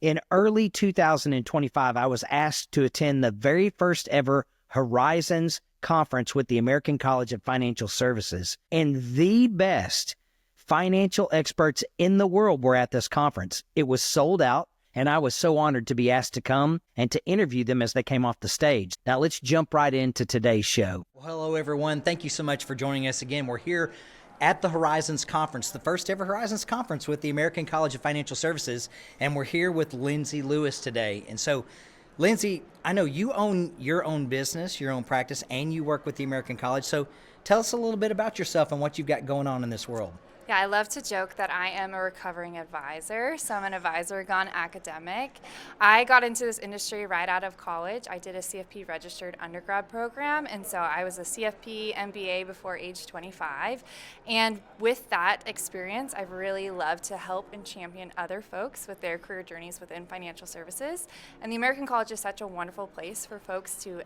In early 2025, I was asked to attend the very first ever Horizons conference with the American College of Financial Services. And the best financial experts in the world were at this conference. It was sold out, and I was so honored to be asked to come and to interview them as they came off the stage. Now let's jump right into today's show. Well, hello, everyone. Thank you so much for joining us again. We're here at the Horizons Conference, the first ever Horizons Conference with the American College of Financial Services, and we're here with Lindsay Lewis today. And so, Lindsay, I know you own your own business, your own practice, and you work with the American College. So tell us a little bit about yourself and what you've got going on in this world. Yeah, I love to joke that I am a recovering advisor. So I'm an advisor gone academic. I got into this industry right out of college. I did a CFP registered undergrad program, and so I was a CFP MBA before age 25. And with that experience, I've really loved to help and champion other folks with their career journeys within financial services. And the American College is such a wonderful place for folks to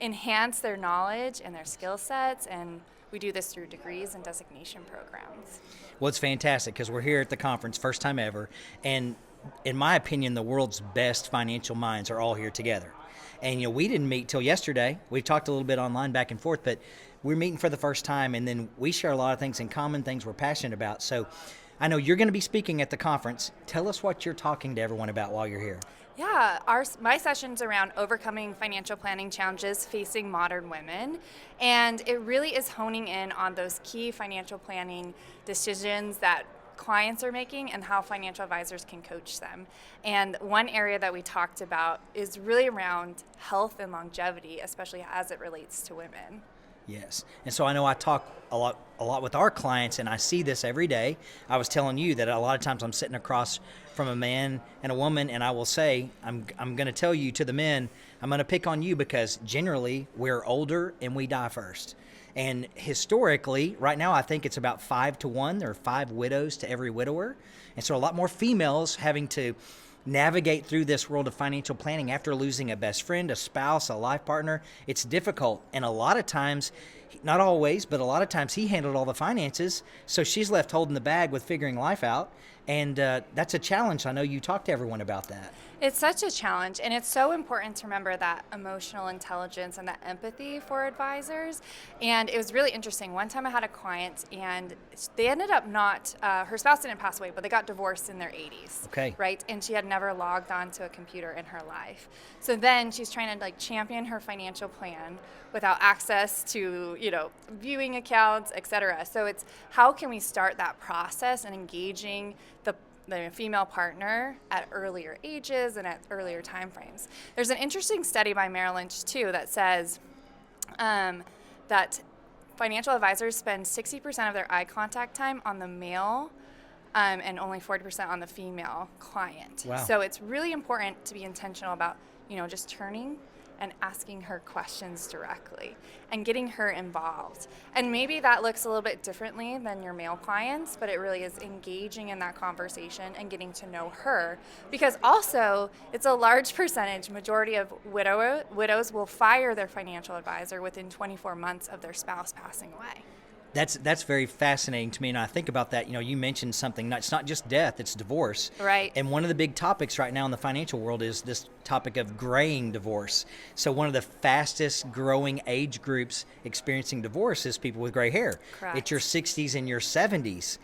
enhance their knowledge and their skill sets, and we do this through degrees and designation programs. Well, it's fantastic because we're here at the conference, first time ever, and in my opinion, the world's best financial minds are all here together. And we didn't meet till yesterday. We've talked a little bit online back and forth, but we're meeting for the first time, and then we share a lot of things in common, things we're passionate about. So I know you're going to be speaking at the conference. Tell us what you're talking to everyone about while you're here. Yeah, my session's around overcoming financial planning challenges facing modern women, and it really is honing in on those key financial planning decisions that clients are making and how financial advisors can coach them. And one area that we talked about is really around health and longevity, especially as it relates to women. Yes. And so I know I talk a lot with our clients, and I see this every day. I was telling you that a lot of times I'm sitting across from a man and a woman, and I will say, I'm going to tell you to the men, I'm going to pick on you because generally we're older and we die first. And historically, right now, I think it's about 5 to 1. There are 5 widows to every widower. And so a lot more females having to navigate through this world of financial planning after losing a best friend, a spouse, a life partner. It's difficult. And a lot of times, not always, but a lot of times he handled all the finances. So she's left holding the bag with figuring life out. And that's a challenge. I know you talk to everyone about that. It's such a challenge, and it's so important to remember that emotional intelligence and that empathy for advisors. And it was really interesting. One time I had a client, and they ended up her spouse didn't pass away, but they got divorced in their 80s. Okay. Right? And she had never logged onto a computer in her life. So then she's trying to champion her financial plan without access to, viewing accounts, et cetera. So it's how can we start that process and engaging the female partner at earlier ages and at earlier time frames. There's an interesting study by Merrill Lynch, too, that says that financial advisors spend 60% of their eye contact time on the male and only 40% on the female client. Wow. So it's really important to be intentional about, just turning and asking her questions directly and getting her involved. And maybe that looks a little bit differently than your male clients, but it really is engaging in that conversation and getting to know her. Because also, it's a large percentage, majority of widows will fire their financial advisor within 24 months of their spouse passing away. That's very fascinating to me, and I think about that. You mentioned something. It's not just death; it's divorce. Right. And one of the big topics right now in the financial world is this topic of graying divorce. So one of the fastest growing age groups experiencing divorce is people with gray hair. Correct. It's your 60s and your 70s,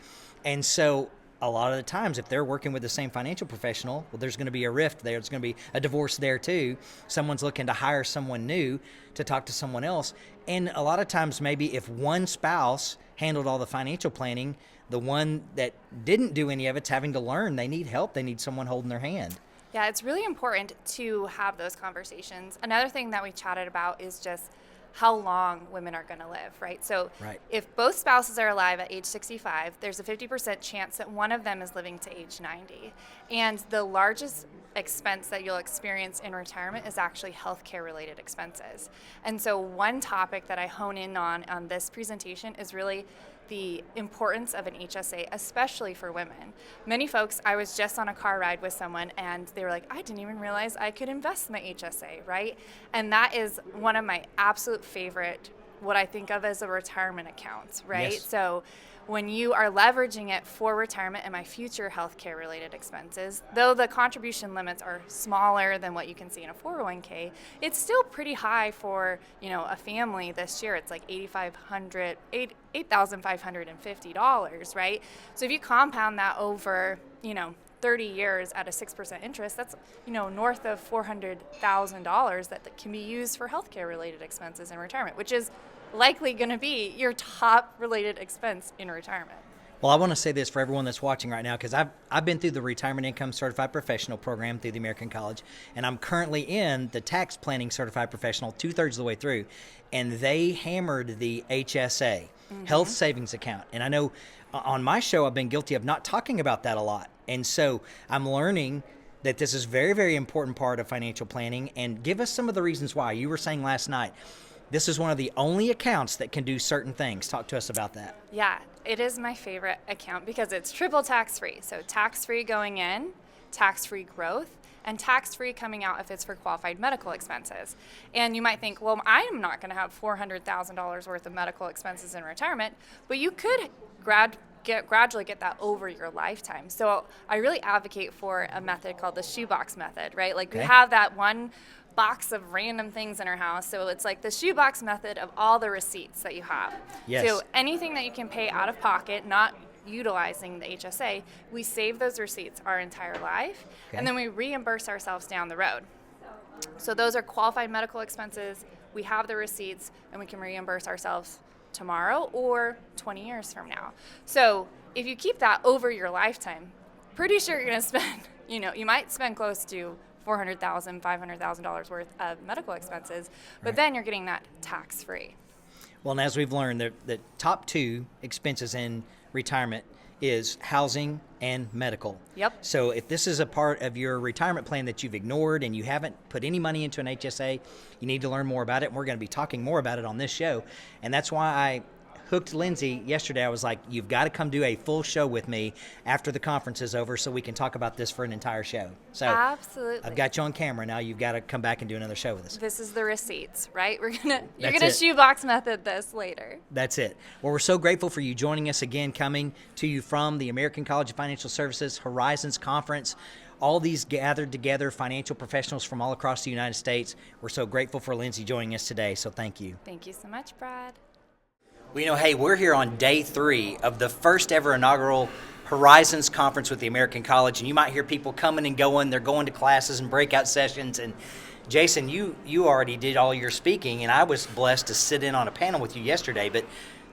and so a lot of the times, if they're working with the same financial professional, well, there's going to be a rift there. There's going to be a divorce there too. Someone's looking to hire someone new to talk to someone else. And a lot of times, maybe if one spouse handled all the financial planning, the one that didn't do any of it's having to learn. They need help. They need someone holding their hand. Yeah, it's really important to have those conversations. Another thing that we chatted about is just how long women are going to live, right? So Right. If both spouses are alive at age 65, there's a 50% chance that one of them is living to age 90. And the largest expense that you'll experience in retirement is actually healthcare related expenses. And so one topic that I hone in on this presentation is really the importance of an HSA, especially for women. Many folks, I was just on a car ride with someone and they were like, I didn't even realize I could invest in my HSA, right? And that is one of my absolute favorite what I think of as a retirement account, right? Yes. So when you are leveraging it for retirement and my future healthcare related expenses, though the contribution limits are smaller than what you can see in a 401k, it's still pretty high for, a family this year. It's like $8,550, right? So if you compound that over, 30 years at a 6% interest, that's, north of $400,000 that can be used for healthcare related expenses in retirement, which is likely going to be your top related expense in retirement. Well, I want to say this for everyone that's watching right now, because I've been through the Retirement Income Certified Professional program through the American College, and I'm currently in the Tax Planning Certified Professional 2/3 of the way through, and they hammered the HSA, Health Savings Account. And I know on my show I've been guilty of not talking about that a lot, and so I'm learning that this is a very, very important part of financial planning. And give us some of the reasons why. You were saying last night, this is one of the only accounts that can do certain things. Talk to us about that. Yeah, it is my favorite account because it's triple tax-free. So tax-free going in, tax-free growth, and tax-free coming out if it's for qualified medical expenses. And you might think, well, I'm not going to have $400,000 worth of medical expenses in retirement, but you could gradually get that over your lifetime. So I really advocate for a method called the shoebox method, right? Like we have that one box of random things in our house. So it's like the shoebox method of all the receipts that you have. Yes. So anything that you can pay out of pocket, not utilizing the HSA, we save those receipts our entire life, and then we reimburse ourselves down the road. So those are qualified medical expenses. We have the receipts, and we can reimburse ourselves tomorrow or 20 years from now. So if you keep that over your lifetime, pretty sure you're going to spend, you might spend close to $400,000, $500,000 worth of medical expenses, but then you're getting that tax-free. Well, and as we've learned, the top two expenses in retirement is housing and medical. Yep. So if this is a part of your retirement plan that you've ignored and you haven't put any money into an HSA, you need to learn more about it. And we're going to be talking more about it on this show. And that's why I hooked Lindsay yesterday. I was like, you've got to come do a full show with me after the conference is over so we can talk about this for an entire show. So absolutely. I've got you on camera now. You've got to come back and do another show with us. This is the receipts, right? You're That's gonna it. shoebox method this later. That's it. Well, we're so grateful for you joining us again, coming to you from the American College of Financial Services Horizons Conference. All these gathered together financial professionals from all across the United States. We're so grateful for Lindsay joining us today. So thank you. Thank you so much, Brad. Well, hey, we're here on day 3 of the first ever inaugural Horizons Conference with the American College, and you might hear people coming and going. They're going to classes and breakout sessions. And Jason, you already did all your speaking, and I was blessed to sit in on a panel with you yesterday. But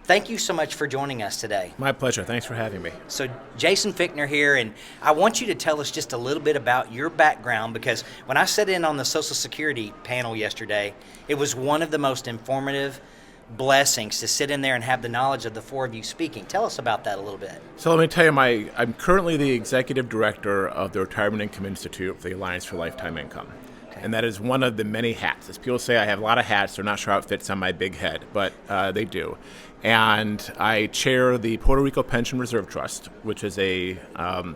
thank you so much for joining us today. My pleasure. Thanks for having me. So Jason Fichtner here, and I want you to tell us just a little bit about your background, because when I sat in on the Social Security panel yesterday, it was one of the most informative blessings to sit in there and have the knowledge of the four of you speaking. Tell us about that a little bit. So let me tell you, I'm currently the executive director of the Retirement Income Institute for the Alliance for Lifetime Income. Okay. And that is one of the many hats. As people say, I have a lot of hats. They're not sure how it fits on my big head, but they do. And I chair the Puerto Rico Pension Reserve Trust, which is a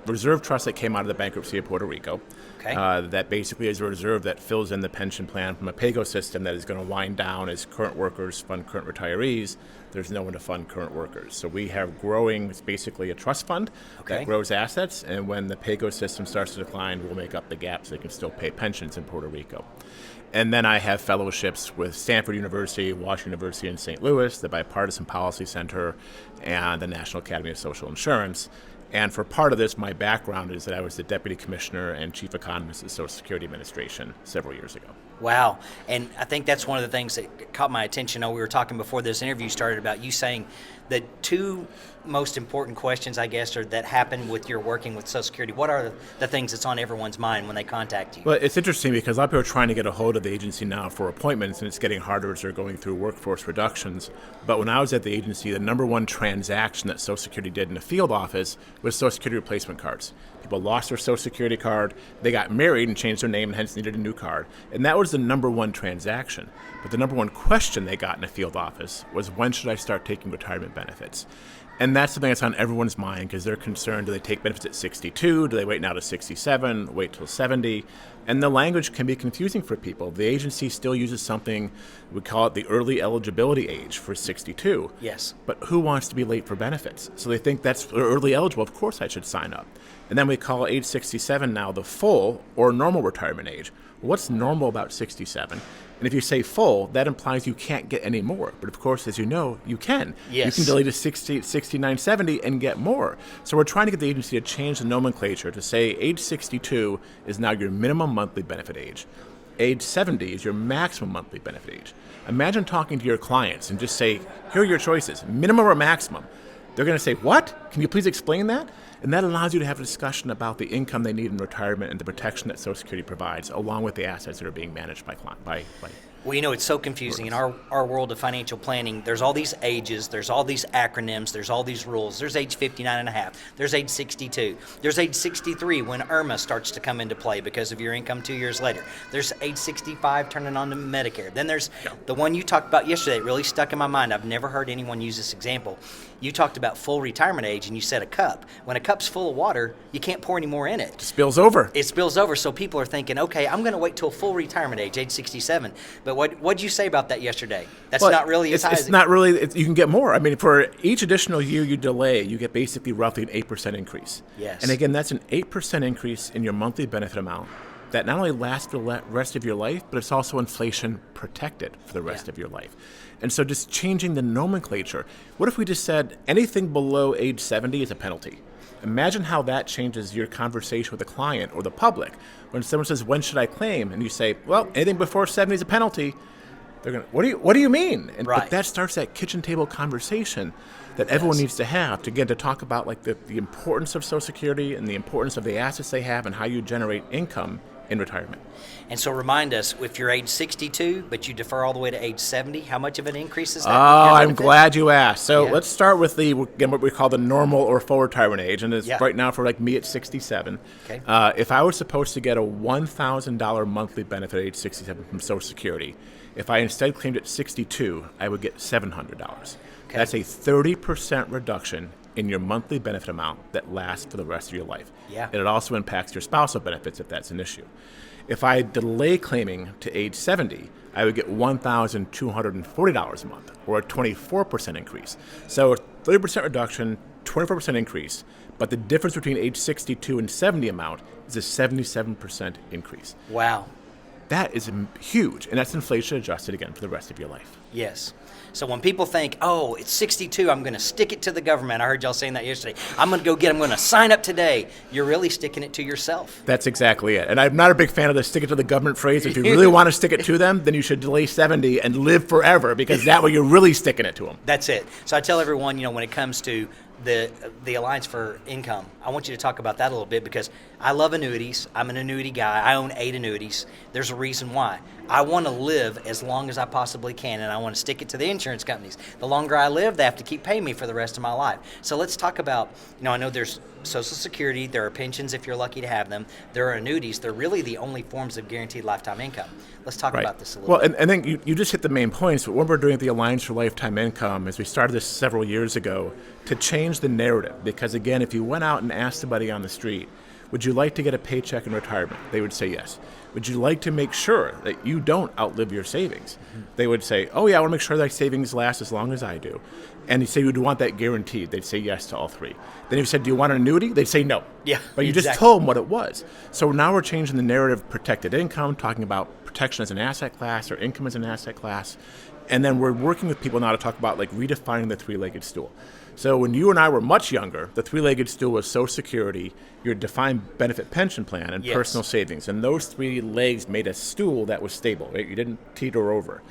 reserve trust that came out of the bankruptcy of Puerto Rico. Okay. That basically is a reserve that fills in the pension plan from a PAYGO system that is going to wind down as current workers fund current retirees. There's no one to fund current workers. So we have growing, it's basically a trust fund that grows assets, and when the PAYGO system starts to decline, we'll make up the gap so they can still pay pensions in Puerto Rico. And then I have fellowships with Stanford University, Washington University in St. Louis, the Bipartisan Policy Center, and the National Academy of Social Insurance. And for part of this, my background is that I was the Deputy Commissioner and Chief Economist of the Social Security Administration several years ago. Wow. And I think that's one of the things that caught my attention. We were talking before this interview started about you saying the two most important questions, I guess, are that happen with your working with Social Security. What are the things that's on everyone's mind when they contact you? Well, it's interesting because a lot of people are trying to get a hold of the agency now for appointments, and it's getting harder as they're going through workforce reductions. But when I was at the agency, the number one transaction that Social Security did in the field office was Social Security replacement cards. People lost their Social Security card, they got married and changed their name and hence needed a new card. And that was the number one transaction. But the number one question they got in the field office was, when should I start taking retirement benefits? And that's something that's on everyone's mind because they're concerned, do they take benefits at 62? Do they wait now to 67, wait till 70? And the language can be confusing for people. The agency still uses something, we call it the early eligibility age for 62. Yes. But who wants to be late for benefits? So they think that's early eligible. Of course I should sign up. And then we call age 67 now the full or normal retirement age. What's normal about 67? And if you say full, that implies you can't get any more. But of course, as you know, you can. Yes. You can delay to 68, 69, 70 and get more. So we're trying to get the agency to change the nomenclature to say age 62 is now your minimum monthly benefit age. Age 70 is your maximum monthly benefit age. Imagine talking to your clients and just say, here are your choices, minimum or maximum. They're going to say, what? Can you please explain that? And that allows you to have a discussion about the income they need in retirement and the protection that Social Security provides, along with the assets that are being managed by Well, you know, it's so confusing. In our world of financial planning, there's all these ages, there's all these acronyms, there's all these rules. There's age 59 and a half, there's age 62, there's age 63 when IRMA starts to come into play because of your income 2 years later. There's age 65 turning on to Medicare. Then there's the one you talked about yesterday. It really stuck in my mind. I've never heard anyone use this example. You talked about full retirement age and you said a cup. When a cup's full of water, you can't pour any more in it. It spills over. It spills over, so people are thinking, okay, I'm going to wait till full retirement age 67. But what'd you say about that yesterday? That's not really as high as it's not really. You can get more. I mean, for each additional year you delay, you get basically roughly an 8% increase. Yes. And again, that's an 8% increase in your monthly benefit amount that not only lasts for the rest of your life, but it's also inflation protected for the rest of your life. And so just changing the nomenclature. What if we just said anything below age 70 is a penalty? Imagine how that changes your conversation with the client or the public. When someone says, when should I claim? And you say, well, anything before 70 is a penalty. They're going to, what do you mean? And right. But that starts that kitchen table conversation that everyone needs to have to talk about like the importance of Social Security and the importance of the assets they have and how you generate income in retirement. And so remind us, if you're age 62, but you defer all the way to age 70, how much of an increase is that? Oh, I'm glad you asked. So let's start with what we call the normal or full retirement age. And it's right now for like me at 67. Okay. If I was supposed to get a $1,000 monthly benefit at age 67 from Social Security, if I instead claimed at 62, I would get $700. Okay. That's a 30% reduction in your monthly benefit amount that lasts for the rest of your life. Yeah. And it also impacts your spousal benefits if that's an issue. If I delay claiming to age 70, I would get $1,240 a month, or a 24% increase. So a 30% reduction, 24% increase, but the difference between age 62 and 70 amount is a 77% increase. Wow. That is huge, and that's inflation adjusted again for the rest of your life. Yes. So when people think, oh, it's 62, I'm going to stick it to the government. I heard y'all saying that yesterday. I'm going to sign up today. You're really sticking it to yourself. That's exactly it. And I'm not a big fan of the stick it to the government phrase. If you really want to stick it to them, then you should delay 70 and live forever, because that way you're really sticking it to them. That's it. So I tell everyone, when it comes to the Alliance for Income, I want you to talk about that a little bit, because I love annuities. I'm an annuity guy. I own 8 annuities. There's a reason why. I want to live as long as I possibly can, and I want to stick it to the insurance companies. The longer I live, they have to keep paying me for the rest of my life. So let's talk about, I know there's Social Security, there are pensions if you're lucky to have them, there are annuities. They're really the only forms of guaranteed lifetime income. Let's talk about this a little bit. Well, and then you just hit the main points. What we're doing at the Alliance for Lifetime Income is we started this several years ago to change the narrative. Because again, if you went out and asked somebody on the street, would you like to get a paycheck in retirement? They would say yes. Would you like to make sure that you don't outlive your savings? Mm-hmm. They would say, oh yeah, I want to make sure that savings last as long as I do. And you say, would you want that guaranteed? They'd say yes to all 3. Then if you said, do you want an annuity? They'd say no. Yeah, but you just told them what it was. So now we're changing the narrative of protected income, talking about protection as an asset class or income as an asset class. And then we're working with people now to talk about like redefining the 3-legged stool. So when you and I were much younger, the 3-legged stool was Social Security, your defined benefit pension plan, and personal savings. And those 3 legs made a stool that was stable. Right? You didn't teeter over.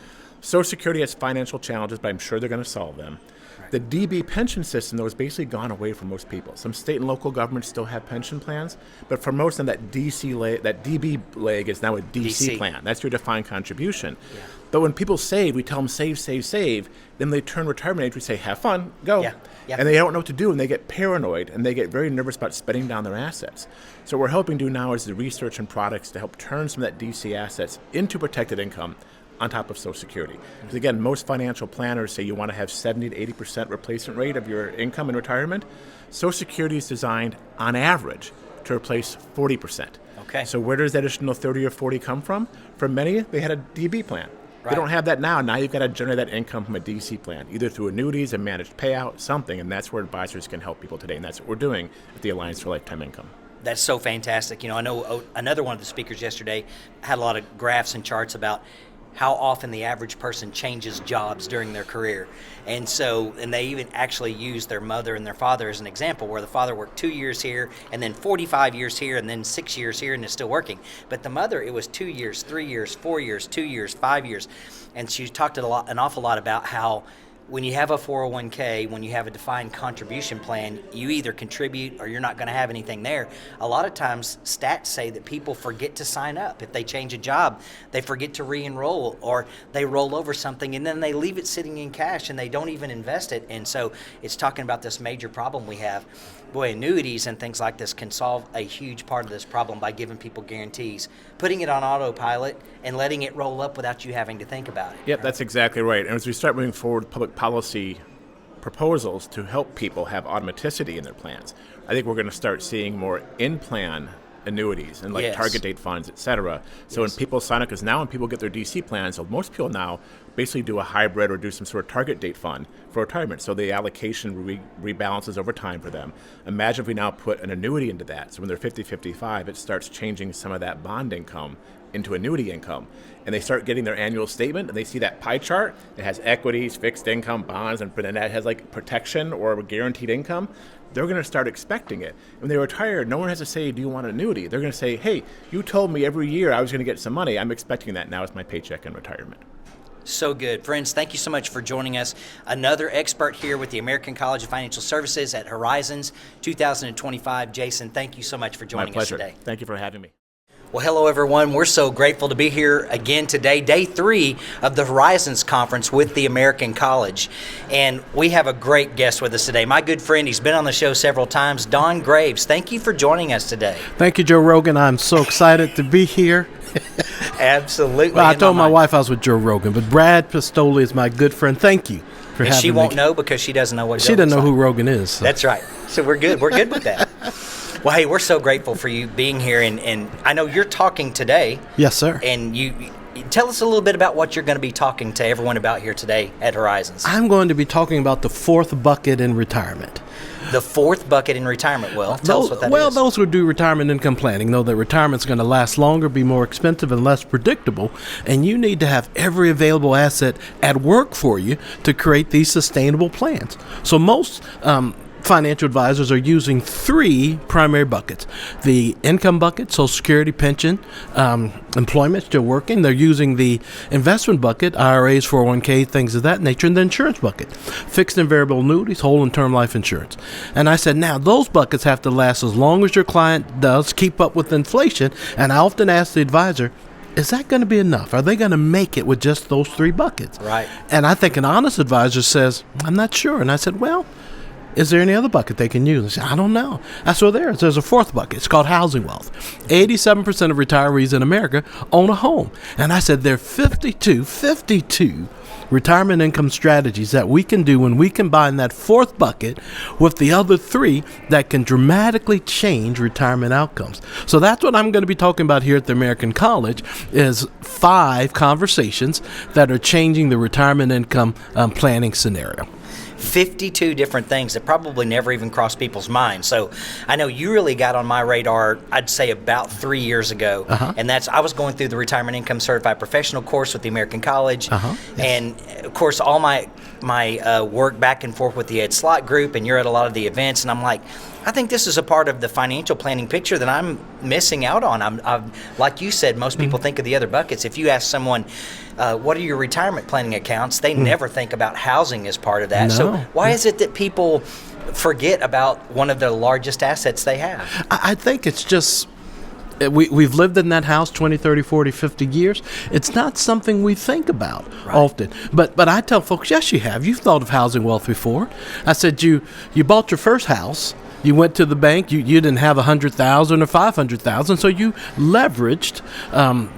Social Security has financial challenges, but I'm sure they're going to solve them. Right. The DB pension system, though, has basically gone away from most people. Some state and local governments still have pension plans, but for most of them, that DB leg is now a DC plan. That's your defined contribution. Yeah. But when people save, we tell them save, save, save. Then they turn retirement age, we say, have fun, go. Yeah. Yep. And they don't know what to do, and they get paranoid, and they get very nervous about spending down their assets. So what we're helping do now is the research and products to help turn some of that DC assets into protected income, on top of Social Security. Because again, most financial planners say you want to have 70 to 80% replacement rate of your income in retirement. Social Security is designed, on average, to replace 40%. Okay. So where does that additional 30 or 40 come from? For many, they had a DB plan. Right. They don't have that now. Now you've got to generate that income from a DC plan, either through annuities, a managed payout, something, and that's where advisors can help people today, and that's what we're doing at the Alliance for Lifetime Income. That's so fantastic. You know, I know another one of the speakers yesterday had a lot of graphs and charts about how often the average person changes jobs during their career. And they even actually used their mother and their father as an example, where the father worked 2 years here and then 45 years here and then 6 years here and is still working. But the mother, it was 2 years, 3 years, 4 years, 2 years, 5 years. And she talked an awful lot about how when you have a 401k, when you have a defined contribution plan, you either contribute or you're not going to have anything there. A lot of times, stats say that people forget to sign up. If they change a job, they forget to re-enroll, or they roll over something and then they leave it sitting in cash and they don't even invest it. And so it's talking about this major problem we have. Boy, annuities and things like this can solve a huge part of this problem by giving people guarantees, putting it on autopilot and letting it roll up without you having to think about it. Yep, that's exactly right. And as we start moving forward with public policy proposals to help people have automaticity in their plans, I think we're going to start seeing more in-plan annuities and like target date funds, et cetera. So when people sign up, because now when people get their DC plans, so most people now basically do a hybrid or do some sort of target date fund for retirement. So the allocation rebalances over time for them. Imagine if we now put an annuity into that. So when they're 50, 55, it starts changing some of that bond income into annuity income. And they start getting their annual statement and they see that pie chart. It has equities, fixed income, bonds, and then that has like protection or guaranteed income. They're going to start expecting it. When they retire, no one has to say, do you want an annuity? They're going to say, hey, you told me every year I was going to get some money. I'm expecting that now as my paycheck in retirement. So good. Friends, thank you so much for joining us. Another expert here with the American College of Financial Services at Horizons 2025. Jason, thank you so much for joining us today. Thank you for having me. Well, hello, everyone. We're so grateful to be here again today, day 3 of the Horizons Conference with the American College. And we have a great guest with us today. My good friend, he's been on the show several times, Don Graves. Thank you for joining us today. Thank you, Joe Rogan. I'm so excited to be here. Absolutely. Well, I told my wife I was with Joe Rogan, but Brad Pistole is my good friend. Thank you for having me. She won't know because she doesn't know what She doesn't know who Rogan is. So. That's right. So we're good. We're good with that. Well, hey, we're so grateful for you being here, and I know you're talking today. Yes, sir. And you tell us a little bit about what you're going to be talking to everyone about here today at Horizons. I'm going to be talking about the fourth bucket in retirement. The fourth bucket in retirement. Well, tell us what that is. Well, those who do retirement income planning know that retirement's going to last longer, be more expensive, and less predictable, and you need to have every available asset at work for you to create these sustainable plans. So most financial advisors are using 3 primary buckets. The income bucket, Social Security, pension, employment, still working. They're using the investment bucket, IRAs, 401k, things of that nature, and the insurance bucket, fixed and variable annuities, whole and term life insurance. And I said, now those buckets have to last as long as your client does, keep up with inflation, and I often ask the advisor, is that going to be enough? Are they going to make it with just those 3 buckets? Right. And I think an honest advisor says, I'm not sure. And I said, well, is there any other bucket they can use? I said, I don't know. I said, there's a 4th bucket. It's called housing wealth. 87% of retirees in America own a home. And I said, there are 52 retirement income strategies that we can do when we combine that 4th bucket with the other 3 that can dramatically change retirement outcomes. So that's what I'm going to be talking about here at the American College is 5 conversations that are changing the retirement income planning scenario. 52 different things that probably never even crossed people's minds. So I know you really got on my radar, I'd say about 3 years ago. And I was going through the Retirement Income Certified Professional course with the American College. And of course, all my work back and forth with the Ed Slott group, and you're at a lot of the events, and I'm like, I think this is a part of the financial planning picture that I'm missing out on. I'm like you said, most people think of the other buckets. If you ask someone, what are your retirement planning accounts, they never think about housing as part of that. No. So why is it that people forget about one of the largest assets they have? I think it's just we've lived in that house 20, 30, 40, 50 years. It's not something we think about often. But I tell folks, yes, you have. You've thought of housing wealth before. I said, you bought your first house, You went to the bank. You didn't have $100,000 or $500,000, so you leveraged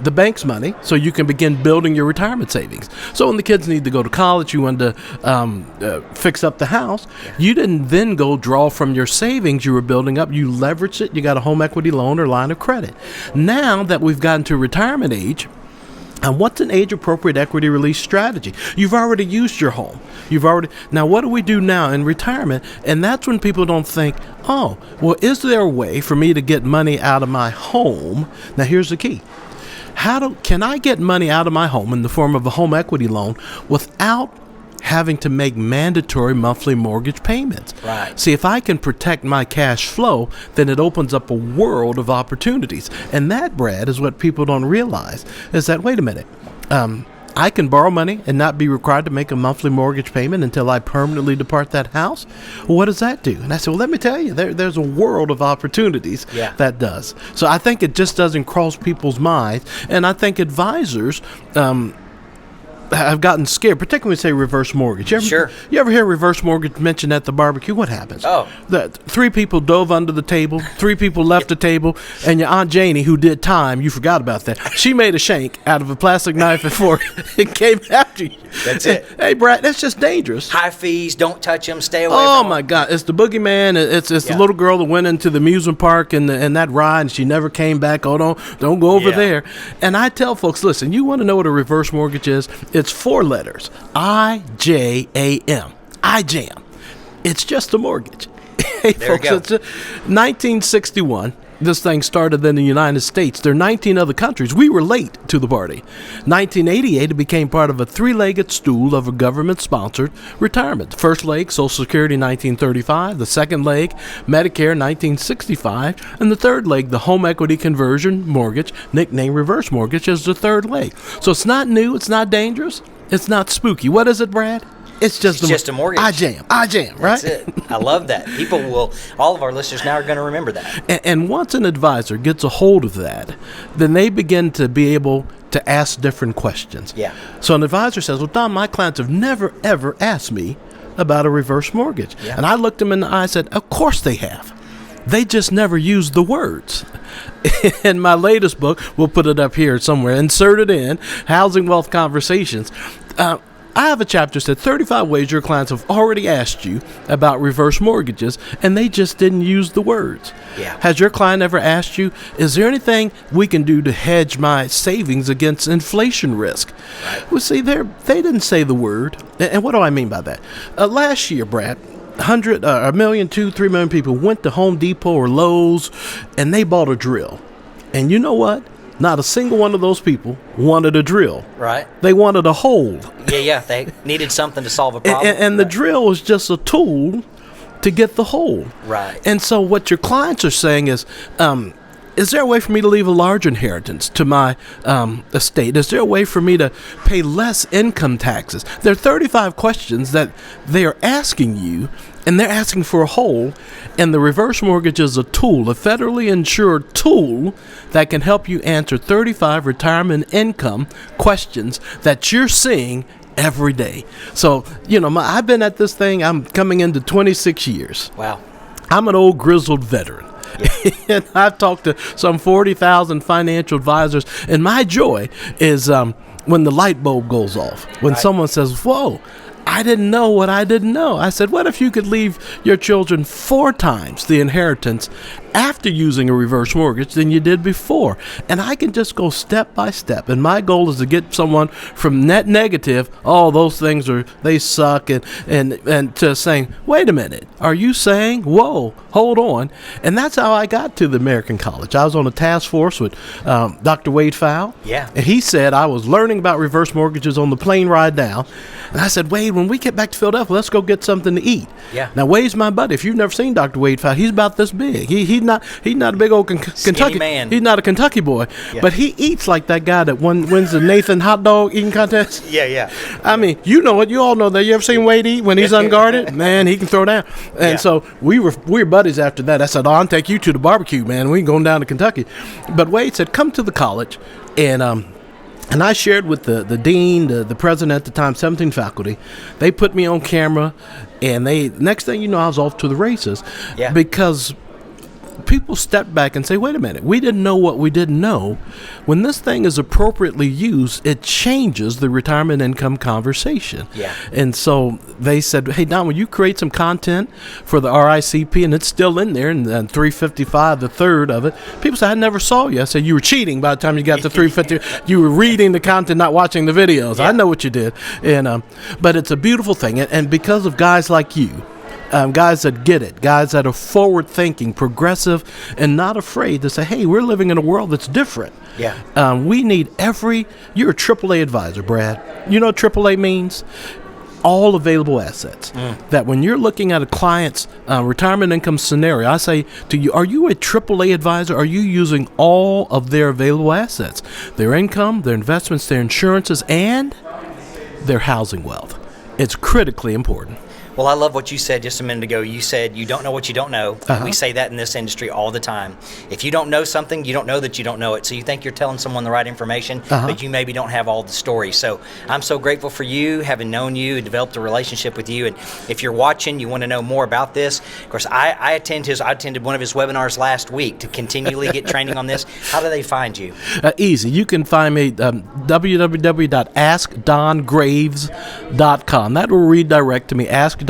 the bank's money so you can begin building your retirement savings. So when the kids need to go to college, you wanted to fix up the house. You didn't then go draw from your savings you were building up. You leveraged it. You got a home equity loan or line of credit. Now that we've gotten to retirement age, and what's an age-appropriate equity release strategy? You've already used your home. Now what do we do now in retirement? And that's when people don't think, oh, well, is there a way for me to get money out of my home? Now here's the key. Can I get money out of my home in the form of a home equity loan without having to make mandatory monthly mortgage payments? Right. See, if I can protect my cash flow, then it opens up a world of opportunities. And that, Brad, is what people don't realize, is that, wait a minute, I can borrow money and not be required to make a monthly mortgage payment until I permanently depart that house? Well, what does that do? And I said, well, let me tell you, there's a world of opportunities that does. So I think it just doesn't cross people's minds. And I think advisors have gotten scared, particularly when we say reverse mortgage. You ever hear reverse mortgage mentioned at the barbecue? What happens? Three people dove under the table, three people left the table, and your Aunt Janie, who did time, you forgot about that. She made a shank out of a plastic knife and fork and came after you. That's it. Hey, Brad, that's just dangerous. High fees, don't touch them, stay away Oh, from my them. God. It's the boogeyman. It's the little girl that went into the amusement park and that ride, and she never came back. Oh, don't go over there. And I tell folks, listen, you want to know what a reverse mortgage is? It's 4 letters. IJAM. IJAM. It's just a mortgage. Hey, there folks, you go. it's 1961. This thing started in the United States. There are 19 other countries. We were late to the party. 1988, it became part of a 3-legged stool of a government-sponsored retirement. The first leg, Social Security, 1935. The second leg, Medicare, 1965. And the third leg, the home equity conversion mortgage, nicknamed reverse mortgage, is the third leg. So it's not new. It's not dangerous. It's not spooky. What is it, Brad? It's just a mortgage. IJAM, right? That's it. I love that. All of our listeners now are going to remember that. And once an advisor gets a hold of that, then they begin to be able to ask different questions. Yeah. So an advisor says, well, Don, my clients have never, ever asked me about a reverse mortgage. Yeah. And I looked them in the eye and said, of course they have. They just never used the words. In my latest book, we'll put it up here somewhere, insert it in, Housing Wealth Conversations. I have a chapter that said 35 ways your clients have already asked you about reverse mortgages, and they just didn't use the words. Yeah. Has your client ever asked you, is there anything we can do to hedge my savings against inflation risk? Right. Well, see, they didn't say the word. And what do I mean by that? Last year, Brad, 1 million, 3 million people went to Home Depot or Lowe's, and they bought a drill. And you know what? Not a single one of those people wanted a drill. Right. They wanted a hole. Yeah. They needed something to solve a problem. And the drill was just a tool to get the hole. Right. And so what your clients are saying is there a way for me to leave a large inheritance to my estate? Is there a way for me to pay less income taxes? There are 35 questions that they are asking you, and they're asking for a whole, and the reverse mortgage is a tool, a federally insured tool that can help you answer 35 retirement income questions that you're seeing every day. So, I've been at this thing, I'm coming into 26 years. Wow. I'm an old grizzled veteran. Yeah. And I've talked to some 40,000 financial advisors, and my joy is when the light bulb goes off, when someone says, whoa, I didn't know what I didn't know. I said, what if you could leave your children 4 times the inheritance after using a reverse mortgage than you did before? And I can just go step by step. And my goal is to get someone from net negative, oh, those things they suck, and to saying, wait a minute, are you saying, whoa, hold on? And that's how I got to the American College. I was on a task force with Dr. Wade Fowle. Yeah. And he said I was learning about reverse mortgages on the plane ride down. And I said, Wade, when we get back to Philadelphia, let's go get something to eat. Yeah. Now, Wade's my buddy. If you've never seen Dr. Wade Fowle, he's about this big. He's not a big old Kentucky man. He's not a Kentucky boy, but he eats like that guy that wins the Nathan hot dog eating contest. Yeah. I mean, you know it. You all know that. You ever seen Wade eat when he's unguarded? Man, he can throw down. And so we were buddies after that. I said, I'll take you to the barbecue, man. We can go down to Kentucky. But Wade said, come to the college and And I shared with the dean, the president at the time, 17 faculty. They put me on camera, and next thing you know, I was off to the races. Yeah. Because people step back and say, wait a minute, we didn't know what we didn't know. When this thing is appropriately used, it changes the retirement income conversation. Yeah. And so they said, hey, Don, will you create some content for the RICP? And it's still in there, and then 355, the third of it. People said, I never saw you. I said, you were cheating by the time you got to 350. You were reading the content, not watching the videos. Yeah. I know what you did. And but it's a beautiful thing. And because of guys like you, guys that get it, guys that are forward-thinking, progressive, and not afraid to say, hey, we're living in a world that's different. Yeah. We need you're a AAA advisor, Brad. You know what AAA means? All available assets. That when you're looking at a client's retirement income scenario, I say to you, are you a AAA advisor? Are you using all of their available assets? Their income, their investments, their insurances, and their housing wealth. It's critically important. Well, I love what you said just a minute ago. You said you don't know what you don't know. And we say that in this industry all the time. If you don't know something, you don't know that you don't know it. So you think you're telling someone the right information, but you maybe don't have all the stories. So I'm so grateful for you, having known you and developed a relationship with you. And if you're watching, you want to know more about this. Of course, I attended one of his webinars last week to continually get training on this. How do they find you? Easy. You can find me www.askdongraves.com. That will redirect to me, askdongraves.com,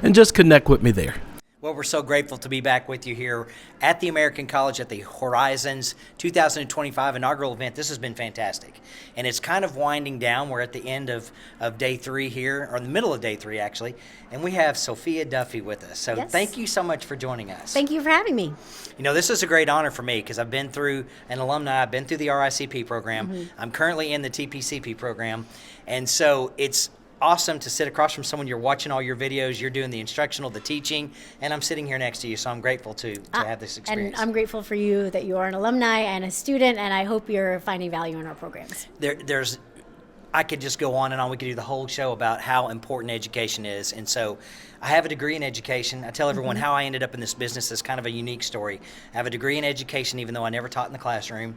and just connect with me there. Well, we're so grateful to be back with you here at the American College at the Horizons 2025 inaugural event. This has been fantastic. And it's kind of winding down. We're at the end of day 3 here, or in the middle of day 3, actually. And we have Sophia Duffy with us. So Thank you so much for joining us. Thank you for having me. You know, this is a great honor for me because I've been through an alumni. I've been through the RICP program. I'm currently in the TPCP program. And so it's awesome to sit across from someone. You're watching all your videos, you're doing the instructional, the teaching, and I'm sitting here next to you, so I'm grateful to have this experience. And I'm grateful for you that you are an alumni and a student, and I hope you're finding value in our programs. I could just go on and on. We could do the whole show about how important education is. And so I have a degree in education. I tell everyone how I ended up in this business is kind of a unique story. I have a degree in education, even though I never taught in the classroom.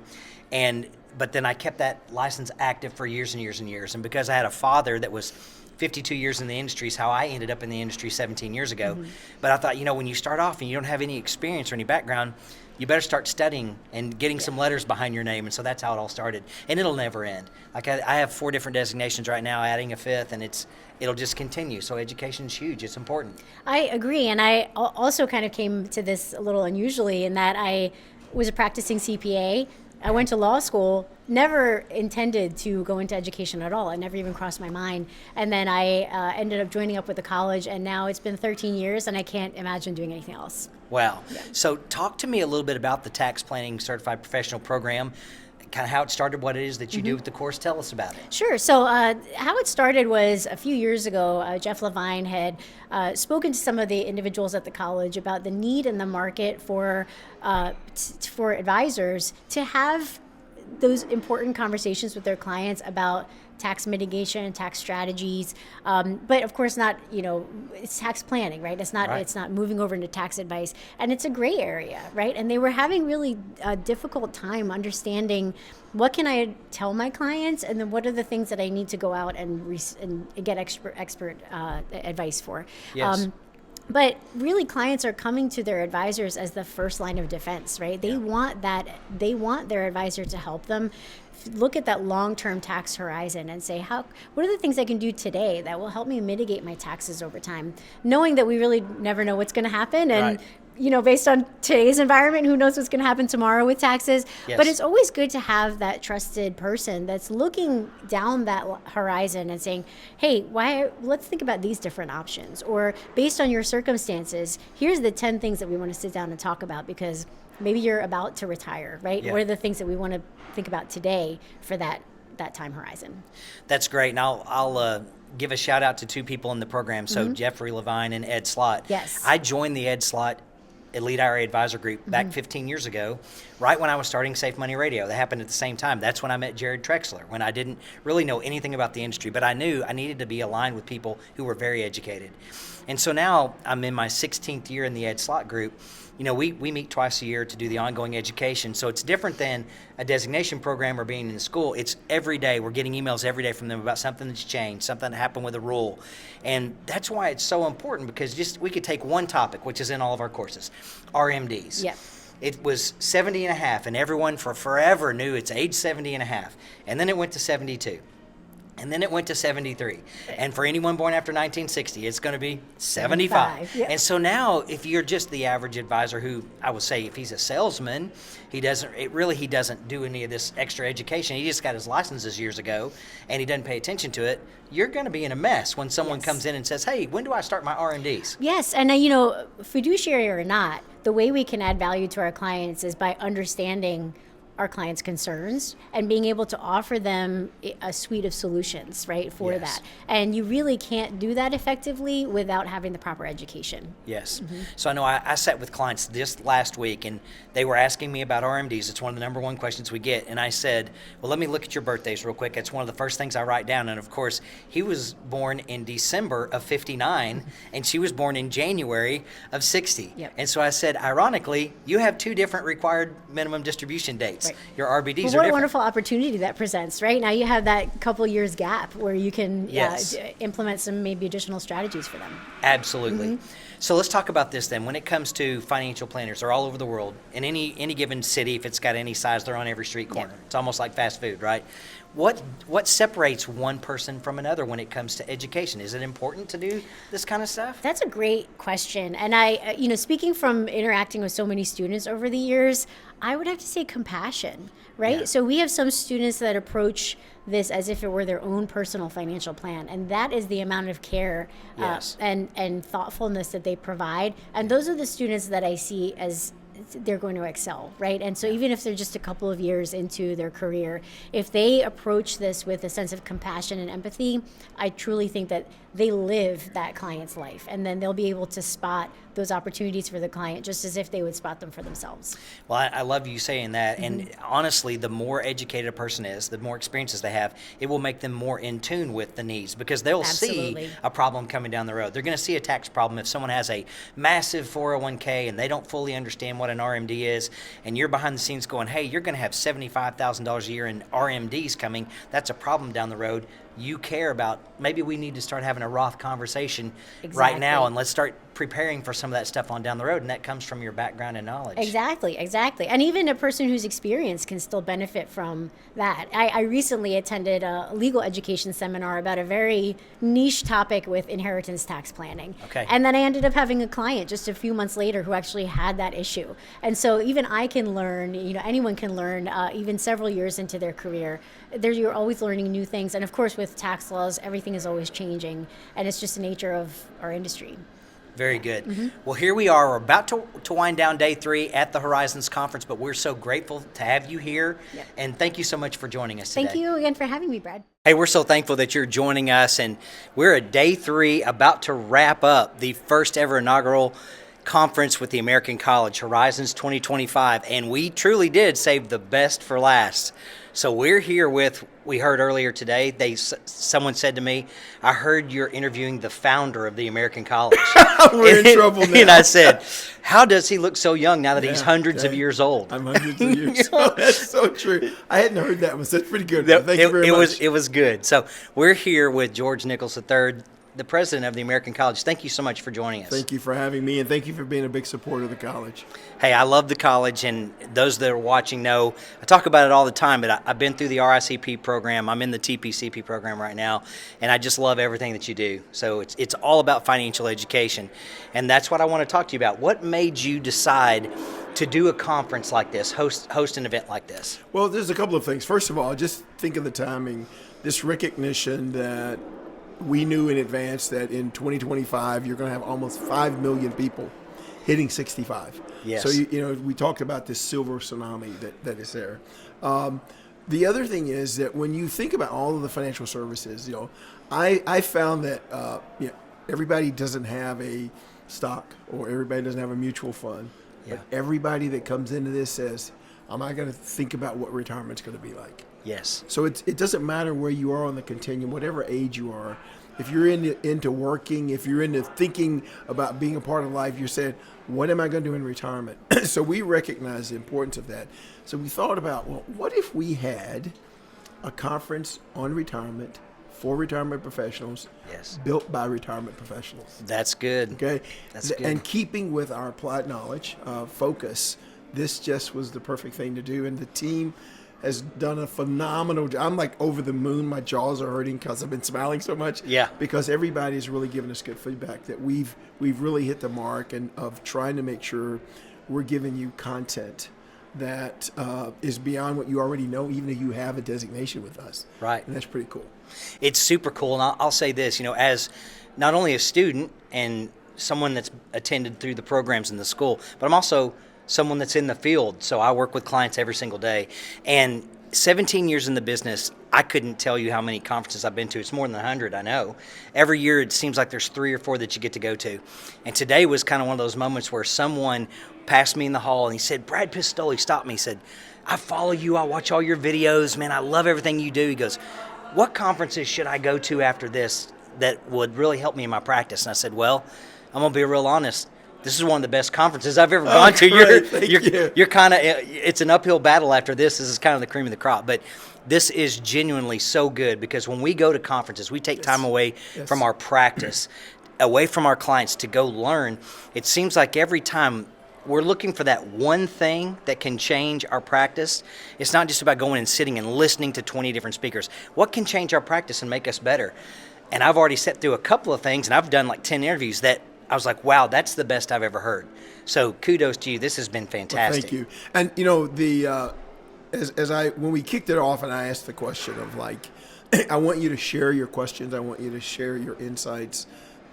But then I kept that license active for years and years and years. And because I had a father that was 52 years in the industry is how I ended up in the industry 17 years ago. But I thought, when you start off and you don't have any experience or any background, you better start studying and getting some letters behind your name. And so that's how it all started. And it'll never end. Like I have 4 different designations right now, adding a 5th, and it'll just continue. So education is huge. It's important. I agree. And I also kind of came to this a little unusually in that I was a practicing CPA. I went to law school, never intended to go into education at all. It never even crossed my mind. And then I ended up joining up with the college, and now it's been 13 years, and I can't imagine doing anything else. Wow. Yeah. So talk to me a little bit about the Tax Planning Certified Professional Program, kind of how it started, what it is that you do with the course. Tell us about it. Sure. So how it started was a few years ago, Jeff Levine had spoken to some of the individuals at the college about the need in the market for advisors to have those important conversations with their clients about tax mitigation, tax strategies, but of course not, it's tax planning, right? It's not moving over into tax advice, and it's a gray area, right? And they were having really a difficult time understanding what can I tell my clients, and then what are the things that I need to go out and get expert advice for. Yes. But really, clients are coming to their advisors as the first line of defense, right? They want their advisor to help them look at that long-term tax horizon and say, what are the things I can do today that will help me mitigate my taxes over time? Knowing that we really never know what's going to happen, and based on today's environment, who knows what's going to happen tomorrow with taxes. Yes. But it's always good to have that trusted person that's looking down that horizon and saying, hey, let's think about these different options. Or based on your circumstances, here's the 10 things that we want to sit down and talk about, because maybe you're about to retire, right? Yeah. What are the things that we want to think about today for that time horizon? That's great. And I'll give a shout out to 2 people in the program. So Jeffrey Levine and Ed Slott. Yes. I joined the Ed Slott Elite IRA Advisor Group back 15 years ago, right when I was starting Safe Money Radio. That happened at the same time. That's when I met Jared Trexler, when I didn't really know anything about the industry, but I knew I needed to be aligned with people who were very educated. And so now I'm in my 16th year in the Ed Slott Group, we meet twice a year to do the ongoing education. So it's different than a designation program or being in school. It's every day. We're getting emails every day from them about something that's changed, something that happened with a rule. And that's why it's so important, because we could take one topic, which is in all of our courses, RMDs. Yep. It was 70 and a half, and everyone for forever knew it's age 70 and a half. And then it went to 72. And then it went to 73. And for anyone born after 1960, it's going to be 75. Yep. And so now, if you're just the average advisor who, I would say, if he's a salesman, he doesn't do any of this extra education. He just got his licenses years ago, and he doesn't pay attention to it. You're going to be in a mess when someone comes in and says, hey, when do I start my RMDs? Yes, and fiduciary or not, the way we can add value to our clients is by understanding our clients' concerns and being able to offer them a suite of solutions, right, for that. And you really can't do that effectively without having the proper education. Yes. So I know I sat with clients just last week, and they were asking me about RMDs. It's one of the number one questions we get. And I said, well, let me look at your birthdays real quick. It's one of the first things I write down. And of course, he was born in December of 59, and she was born in January of 60. Yep. And so I said, ironically, you have two different required minimum distribution dates. Right. Your RBDs are What a different. wonderful opportunity that presents, right? Now you have that couple years gap where you can Yes. implement some maybe additional strategies for them. Absolutely. So let's talk about this then. When it comes to financial planners, they're all over the world. In any given city, if it's got any size, they're on every street corner. It's almost like fast food, right? What separates one person from another when it comes to education? Is it important to do this kind of stuff? That's a great question. And I, speaking from interacting with so many students over the years, I would have to say compassion, right? Yeah. So we have some students that approach this as if it were their own personal financial plan. And that is the amount of care Yes. and thoughtfulness that they provide. And those are the students that I see as they're going to excel, right? And so even if they're just a couple of years into their career, if they approach this with a sense of compassion and empathy, I truly think that they live that client's life, and then they'll be able to spot those opportunities for the client just as if they would spot them for themselves. Well, I love you saying that. And honestly, the more educated a person is, the more experiences they have, it will make them more in tune with the needs, because they'll Absolutely. see a problem coming down the road. They're going to see a tax problem if someone has a massive 401k and they don't fully understand what an RMD is, and you're behind the scenes going, hey, you're going to have $75,000 a year in RMDs coming. That's a problem down the road. You care about, maybe we need to start having a Roth conversation right now, Exactly. and let's start preparing for some of that stuff on down the road, and that comes from your background and knowledge. Exactly. And even a person who's experienced can still benefit from that. I recently attended a legal education seminar about a very niche topic with inheritance tax planning. Okay. And then I ended up having a client just a few months later who actually had that issue. And so even I can learn, anyone can learn, even several years into their career. You're always learning new things. And of course, with tax laws, everything is always changing. And it's just the nature of our industry. Very good. Well, here we are. We're about to wind down day 3 at the Horizons Conference, but we're so grateful to have you here. Yep. And thank you so much for joining us today. Thank you again for having me, Brad. Hey, we're so thankful that you're joining us, and we're at day 3, about to wrap up the first ever inaugural conference with the American College, Horizons 2025, and we truly did save the best for last. So we're here with, we heard earlier today, someone said to me, I heard you're interviewing the founder of the American College. We're in trouble now. And I said, how does he look so young now that he's hundreds of years old? I'm hundreds of years old. That's so true. I hadn't heard that one, so that's pretty good. Thank you very much. It was good. So we're here with George Nichols III, the president of the American College. Thank you so much for joining us. Thank you for having me, and thank you for being a big supporter of the college. Hey, I love the college, and those that are watching know I talk about it all the time, but I've been through the RICP program. I'm in the TPCP program right now, and I just love everything that you do. So it's all about financial education, and that's what I want to talk to you about. What made you decide to do a conference like this, host an event like this? Well, there's a couple of things. First of all, just think of the timing. This recognition that we knew in advance that in 2025 you're going to have almost 5 million people hitting 65. Yes. So we talked about this silver tsunami that is there. The other thing is that when you think about all of the financial services, I found that everybody doesn't have a stock or everybody doesn't have a mutual fund. Yeah. But everybody that comes into this says, am I going to think about what retirement's going to be like? Yes. So it doesn't matter where you are on the continuum, whatever age you are, if you're into working, if you're into thinking about being a part of life, you're saying, what am I going to do in retirement? So we recognize the importance of that. So we thought about, well, what if we had a conference on retirement for retirement professionals, Yes. built by retirement professionals? That's good. Okay. That's good. And keeping with our applied knowledge focus, this just was the perfect thing to do. And the team has done a phenomenal job. I'm like over the moon. My jaws are hurting because I've been smiling so much. Yeah. Because everybody's really given us good feedback that we've really hit the mark and of trying to make sure we're giving you content that is beyond what you already know, even if you have a designation with us. Right. And that's pretty cool. It's super cool. And I'll say this, as not only a student and someone that's attended through the programs in the school, but I'm also someone that's in the field. So I work with clients every single day. And 17 years in the business, I couldn't tell you how many conferences I've been to. It's more than 100, I know. Every year it seems like there's 3 or 4 that you get to go to. And today was kind of one of those moments where someone passed me in the hall and he said, Brad Pistole, he stopped me. He said, I follow you. I watch all your videos. Man, I love everything you do. He goes, what conferences should I go to after this that would really help me in my practice? And I said, well, I'm going to be real honest. This is one of the best conferences I've ever gone to. You're kind of, it's an uphill battle after this. This is kind of the cream of the crop. But this is genuinely so good because when we go to conferences, we take time away from our practice, away from our clients to go learn. It seems like every time we're looking for that one thing that can change our practice. It's not just about going and sitting and listening to 20 different speakers. What can change our practice and make us better? And I've already sat through a couple of things, and I've done like 10 interviews that I was like, wow, that's the best I've ever heard. So kudos to you. This has been fantastic. Well, thank you. And when we kicked it off and I asked the question of like, I want you to share your questions. I want you to share your insights,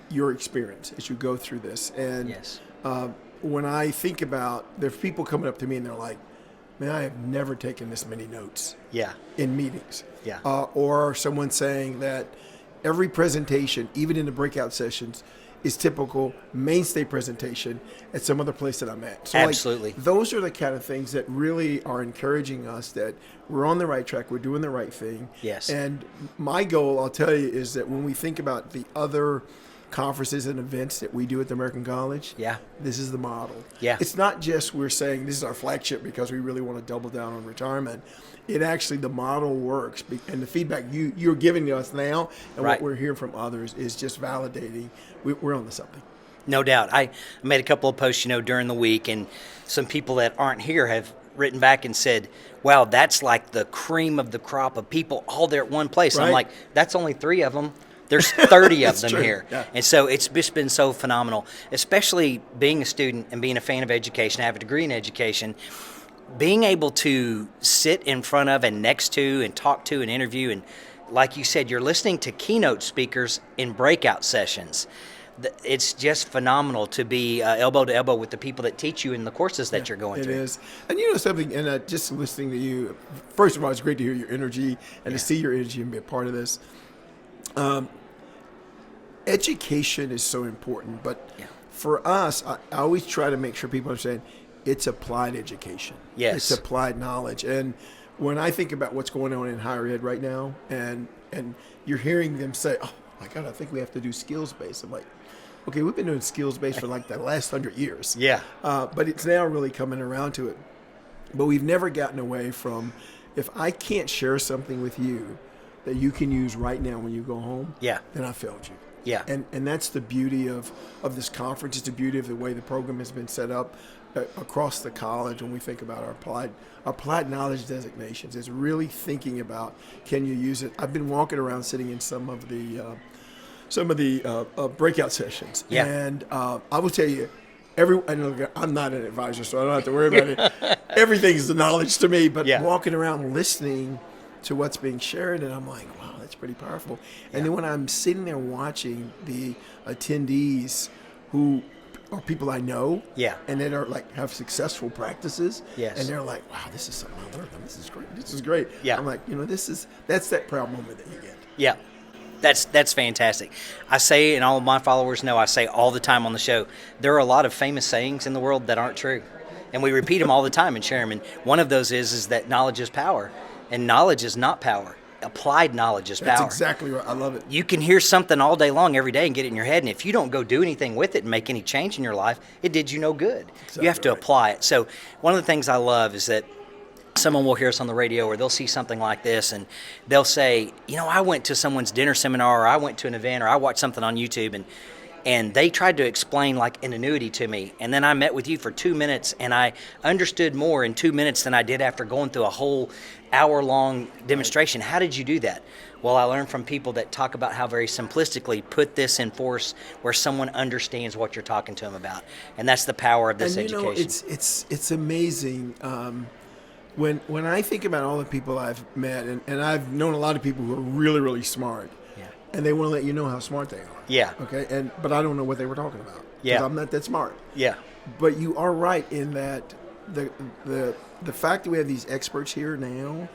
your experience as you go through this. And when I think about, there's people coming up to me and they're like, man, I have never taken this many notes in meetings. Or someone saying that every presentation, even in the breakout sessions, is typical mainstay presentation at some other place that I'm at. So absolutely. Like, those are the kind of things that really are encouraging us that we're on the right track, we're doing the right thing. Yes. And my goal, I'll tell you, is that when we think about the other conferences and events that we do at the American College, this is the model. It's not just we're saying this is our flagship because we really want to double down on retirement. It actually, the model works, and the feedback you're giving to us now and what we're hearing from others is just validating we're on to something. No doubt. I made a couple of posts, during the week, and some people that aren't here have written back and said, wow, that's like the cream of the crop of people all there at one place. I'm like, that's only 3 of them. There's 30 of them here. And so it's just been so phenomenal, especially being a student and being a fan of education. I have a degree in education. Being able to sit in front of and next to and talk to and interview, and like you said, you're listening to keynote speakers in breakout sessions. It's just phenomenal to be elbow to elbow with the people that teach you in the courses that you're going through. It is. And something, and just listening to you, first of all, it's great to hear your energy and to see your energy and be a part of this. Education is so important, but for us, I always try to make sure people understand it's applied education. It's applied knowledge. And when I think about what's going on in higher ed right now, and you're hearing them say, oh my God, I think we have to do skills-based. I'm like, okay, we've been doing skills-based for like the last 100 years. But it's now really coming around to it. But we've never gotten away from, if I can't share something with you that you can use right now when you go home, then I failed you. And that's the beauty of this conference. It's the beauty of the way the program has been set up across the college when we think about our applied knowledge designations. It's really thinking about, can you use it? I've been walking around sitting in some of the breakout sessions. And I will tell you, I'm not an advisor, so I don't have to worry about it. Everything is the knowledge to me, but walking around listening to what's being shared, and I'm like, wow, that's pretty powerful. And then when I'm sitting there watching the attendees who are people I know, and that are like have successful practices, and they're like, wow, this is something I learned. This is great. I'm like, that's that proud moment that you get. That's fantastic. I say, and all of my followers know, I say all the time on the show, there are a lot of famous sayings in the world that aren't true, and we repeat them all the time and share them. And one of those is that knowledge is power, and knowledge is not power. applied knowledge is That's power. exactly right. I love it. You can hear something all day long every day and get it in your head, and if you don't go do anything with it and make any change in your life, it did you no good. You have to right. apply it. So one of the things I love is that someone will hear us on the radio or they'll see something like this and they'll say, I went to someone's dinner seminar, or I went to an event, or I watched something on YouTube, and they tried to explain like an annuity to me, and then I met with you for 2 minutes and I understood more in 2 minutes than I did after going through a whole hour-long demonstration. How did you do that? Well, I learned from people that talk about how very simplistically put this in force where someone understands what you're talking to them about, and that's the power of this education. It's amazing. When I think about all the people I've met, and I've known a lot of people who are really, really smart, and they want to let you know how smart they are. Yeah. Okay. But I don't know what they were talking about. Yeah. I'm not that smart. Yeah. But you are right in that the fact that we have these experts here now,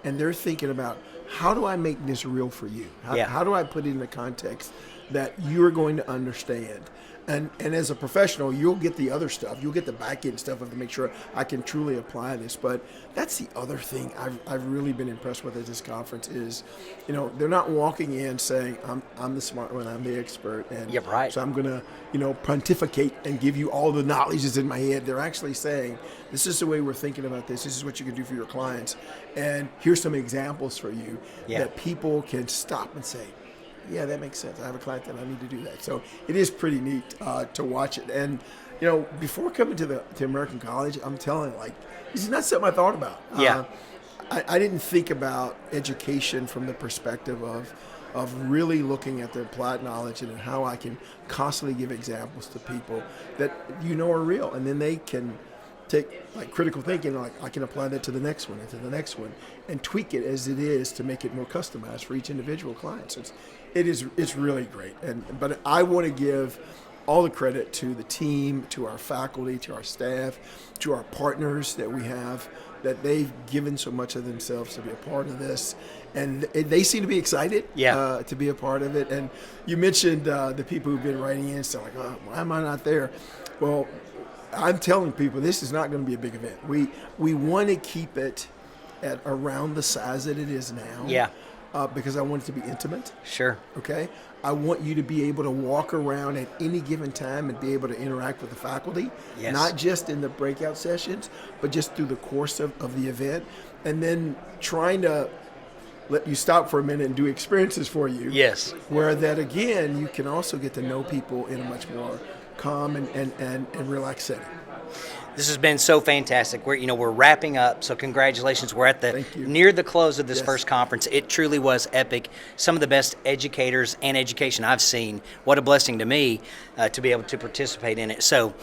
and they're thinking about how do I make this real for you? How do I put it in a context that you're going to understand? And as a professional, you'll get the other stuff. You'll get the back end stuff to make sure I can truly apply this. But that's the other thing I've really been impressed with at this conference is, they're not walking in saying I'm the smart one, I'm the expert, and so I'm going to pontificate and give you all the knowledge that's in my head. They're actually saying this is the way we're thinking about this. This is what you can do for your clients, and here's some examples for you that people can stop and say, yeah, that makes sense. I have a client that I need to do that. So it is pretty neat to watch it. And, before coming to American College, I'm telling you, this is not something I thought about. Yeah. I didn't think about education from the perspective of really looking at the applied knowledge and how I can constantly give examples to people that are real. And then they can take critical thinking, I can apply that to the next one and to the next one and tweak it as it is to make it more customized for each individual client. So it's really great. But I want to give all the credit to the team, to our faculty, to our staff, to our partners that we have, that they've given so much of themselves to be a part of this. And they seem to be excited to be a part of it. And you mentioned the people who've been writing in, so why am I not there? Well, I'm telling people this is not going to be a big event. We want to keep it at around the size that it is now. Yeah. Because I want it to be intimate. Sure. Okay. I want you to be able to walk around at any given time and be able to interact with the faculty. Yes. Not just in the breakout sessions, but just through the course of the event. And then trying to let you stop for a minute and do experiences for you. Yes. Where that, again, you can also get to know people in a much more calm and relaxed setting. This has been so fantastic. We're wrapping up, so congratulations. We're at near the close of this first conference. It truly was epic. Some of the best educators and education I've seen. What a blessing to me to be able to participate in it. So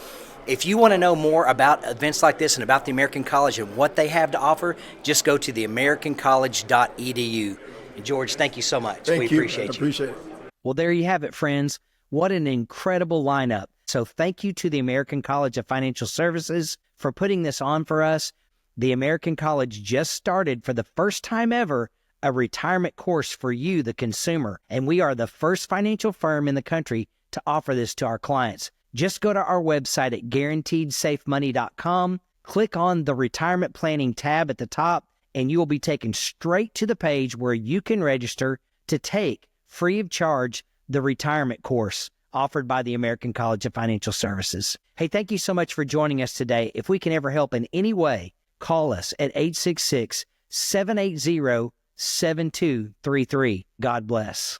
if you want to know more about events like this and about the American College and what they have to offer, just go to theamericancollege.edu. And George, thank you so much. We appreciate you. Appreciate it. Well, there you have it, friends. What an incredible lineup. So thank you to the American College of Financial Services for putting this on for us. The American College just started for the first time ever a retirement course for you, the consumer. And we are the first financial firm in the country to offer this to our clients. Just go to our website at guaranteedsafemoney.com, click on the retirement planning tab at the top, and you will be taken straight to the page where you can register to take free of charge the retirement course offered by the American College of Financial Services. Hey, thank you so much for joining us today. If we can ever help in any way, call us at 866-780-7233. God bless.